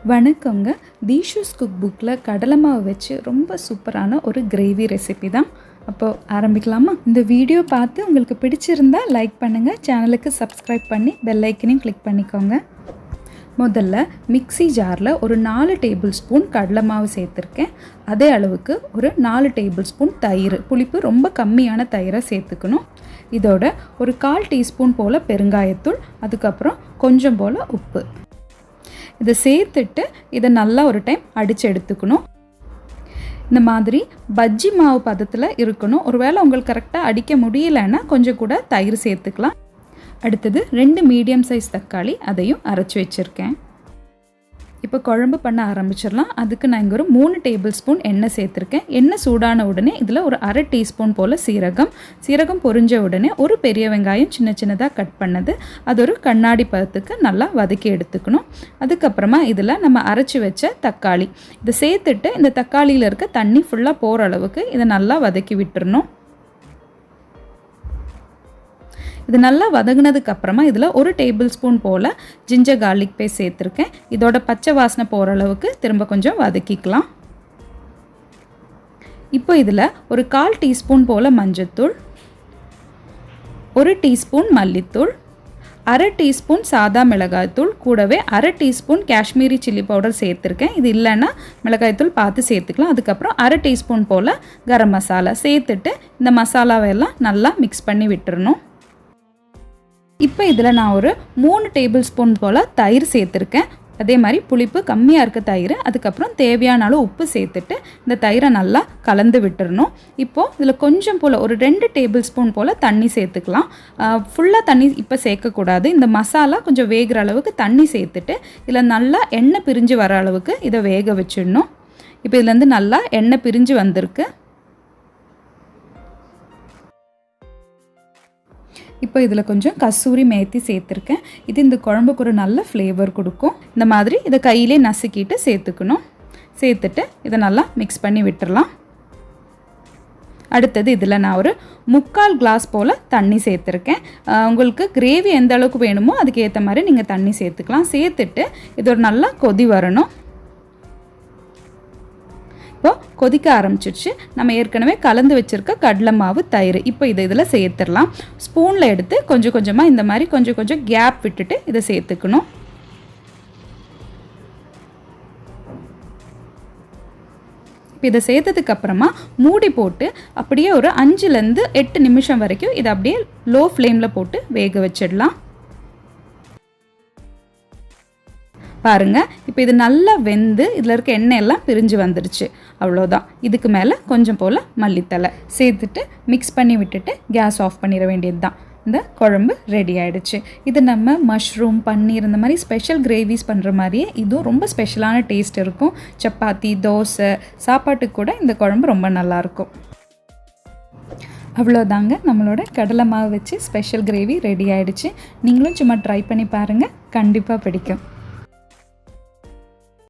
வணக்கங்க. தீஷுஸ் குக்புக்கில் கடலை மாவு வச்சு ரொம்ப சூப்பரான ஒரு கிரேவி ரெசிபி தான். அப்போது ஆரம்பிக்கலாமா? இந்த வீடியோ பார்த்து உங்களுக்கு பிடிச்சிருந்தா லைக் பண்ணுங்கள், சேனலுக்கு சப்ஸ்கிரைப் பண்ணி பெல் ஐக்கனையும் கிளிக் பண்ணிக்கோங்க. முதல்ல மிக்ஸி ஜாரில் ஒரு 4 டேபிள் ஸ்பூன் கடலை மாவு சேர்த்துருக்கேன். அதே அளவுக்கு ஒரு 4 டேபிள் ஸ்பூன் தயிர், புளிப்பு ரொம்ப கம்மியான தயிரை சேர்த்துக்கணும். இதோட ஒரு 1/4 டீஸ்பூன் போல் பெருங்காயத்தூள், அதுக்கப்புறம் கொஞ்சம் போல் உப்பு. இதை சேர்த்துட்டு இதை நல்லா ஒரு டைம் அடித்து எடுத்துக்கணும். இந்த மாதிரி பஜ்ஜி மாவு பதத்தில் இருக்கணும். ஒருவேளை உங்களுக்கு கரெக்டாக அடிக்க முடியலைன்னா கொஞ்சம் கூட தயிர் சேர்த்துக்கலாம். அடுத்தது 2 மீடியம் சைஸ் தக்காளி, அதையும் அரைச்சி வச்சுருக்கேன். இப்போ குழம்பு பண்ண ஆரம்பிச்சிடலாம். அதுக்கு நான் இங்கே ஒரு 3 டேபிள் ஸ்பூன் எண்ணெய் சேர்த்துருக்கேன். எண்ணெய் சூடான உடனே இதில் ஒரு 1/2 டீஸ்பூன் போல் சீரகம் பொரிஞ்ச உடனே ஒரு பெரிய வெங்காயம் சின்ன சின்னதாக கட் பண்ணது, அது ஒரு கண்ணாடி பதத்துக்கு நல்லா வதக்கி எடுத்துக்கணும். அதுக்கப்புறமா இதில் நம்ம அரைச்சி வச்ச தக்காளி இதை சேர்த்துட்டு இந்த தக்காளியில் இருக்க தண்ணி ஃபுல்லாக போகிற அளவுக்கு இதை நல்லா வதக்கி விட்டுறணும். இது நல்லா வதங்கினதுக்கு அப்புறமா இதில் 1 டேபிள் ஸ்பூன் போல் ஜிஞ்சர் கார்லிக் பேஸ்ட் சேர்த்துருக்கேன். இதோட பச்சை வாசனை போகிற அளவுக்கு திரும்ப கொஞ்சம் வதக்கிக்கலாம். இப்போ இதில் ஒரு 1/4 டீஸ்பூன் போல் மஞ்சள்தூள், 1 டீஸ்பூன் மல்லித்தூள், 1/2 டீஸ்பூன் சாதா மிளகாய்த்தூள், கூடவே 1/2 டீஸ்பூன் காஷ்மீரி சில்லி பவுடர் சேர்த்துருக்கேன். இது இல்லைன்னா மிளகாய்த்தூள் பார்த்து சேர்த்துக்கலாம். அதுக்கப்புறம் 1/2 டீஸ்பூன் போல் கரம் மசாலா சேர்த்துட்டு இந்த மசாலாவெல்லாம் நல்லா மிக்ஸ் பண்ணி விட்டுறணும். இப்போ இதில் நான் ஒரு 3 டேபிள் ஸ்பூன் போல் தயிர் சேர்த்துருக்கேன். அதே மாதிரி புளிப்பு கம்மியாக இருக்க தயிர், அதுக்கப்புறம் தேவையான அளவு உப்பு சேர்த்துட்டு இந்த தயிரை நல்லா கலந்து விட்டுறணும். இப்போது இதில் கொஞ்சம் போல் ஒரு 2 டேபிள் ஸ்பூன் போல் தண்ணி சேர்த்துக்கலாம். ஃபுல்லாக தண்ணி இப்போ சேர்க்கக்கூடாது. இந்த மசாலா கொஞ்சம் வேகிற அளவுக்கு தண்ணி சேர்த்துட்டு இதில் நல்லா எண்ணெய் பிரிஞ்சு வர அளவுக்கு இதை வேக வச்சிடணும். இப்போ இதுலேருந்து நல்லா எண்ணெய் பிரிஞ்சு வந்திருக்கு. இப்போ இதில் கொஞ்சம் கசூரி மேத்தி சேர்த்துருக்கேன். இது இந்த குழம்புக்கு ஒரு நல்ல ஃப்ளேவர் கொடுக்கும். இந்த மாதிரி இதை கையிலே நசுக்கிட்டு சேர்த்துக்கணும். சேர்த்துட்டு இதை நல்லா மிக்ஸ் பண்ணி விட்டுறலாம். அடுத்தது இதில் நான் ஒரு 3/4 கிளாஸ் போல் தண்ணி சேர்த்துருக்கேன். உங்களுக்கு கிரேவி எந்த அளவுக்கு வேணுமோ அதுக்கு ஏற்ற மாதிரி நீங்கள் தண்ணி சேர்த்துக்கலாம். சேர்த்துட்டு இது ஒரு நல்லா கொதி வரணும். இப்போ கொதிக்க ஆரம்பிச்சிடுச்சு. நம்ம ஏற்கனவே கலந்து வச்சுருக்க கடலை மாவு, தயிர் இப்போ இதில் சேர்த்துடலாம். ஸ்பூனில் எடுத்து கொஞ்சம் கொஞ்சமாக இந்த மாதிரி கொஞ்சம் கொஞ்சம் கேப் விட்டுட்டு இதை சேர்த்துக்கணும். இப்போ இதை சேர்த்ததுக்கப்புறமா மூடி போட்டு அப்படியே ஒரு 5லேருந்து 8 நிமிஷம் வரைக்கும் இதை அப்படியே லோ ஃப்ளேமில் போட்டு வேக வச்சிடலாம். பாருங்கள், இப்போ இது நல்லா வெந்து இதில் இருக்க எண்ணெய் எல்லாம் பிரிஞ்சு வந்துடுச்சு. அவ்வளோதான். இதுக்கு மேலே கொஞ்சம் போல் மல்லித்தலை சேர்த்துட்டு மிக்ஸ் பண்ணி விட்டுட்டு கேஸ் ஆஃப் பண்ணிட வேண்டியது தான். இந்த குழம்பு ரெடி ஆகிடுச்சு. இது நம்ம மஷ்ரூம், பன்னீர் இந்த மாதிரி ஸ்பெஷல் கிரேவிஸ் பண்ணுற மாதிரியே இதுவும் ரொம்ப ஸ்பெஷலான டேஸ்ட் இருக்கும். சப்பாத்தி, தோசை, சாப்பாட்டுக்கு கூட இந்த குழம்பு ரொம்ப நல்லாயிருக்கும். அவ்வளோதாங்க, நம்மளோட கடலை மாவு வச்சு ஸ்பெஷல் கிரேவி ரெடி ஆகிடுச்சு. நீங்களும் சும்மா ட்ரை பண்ணி பாருங்கள், கண்டிப்பாக பிடிக்கும்.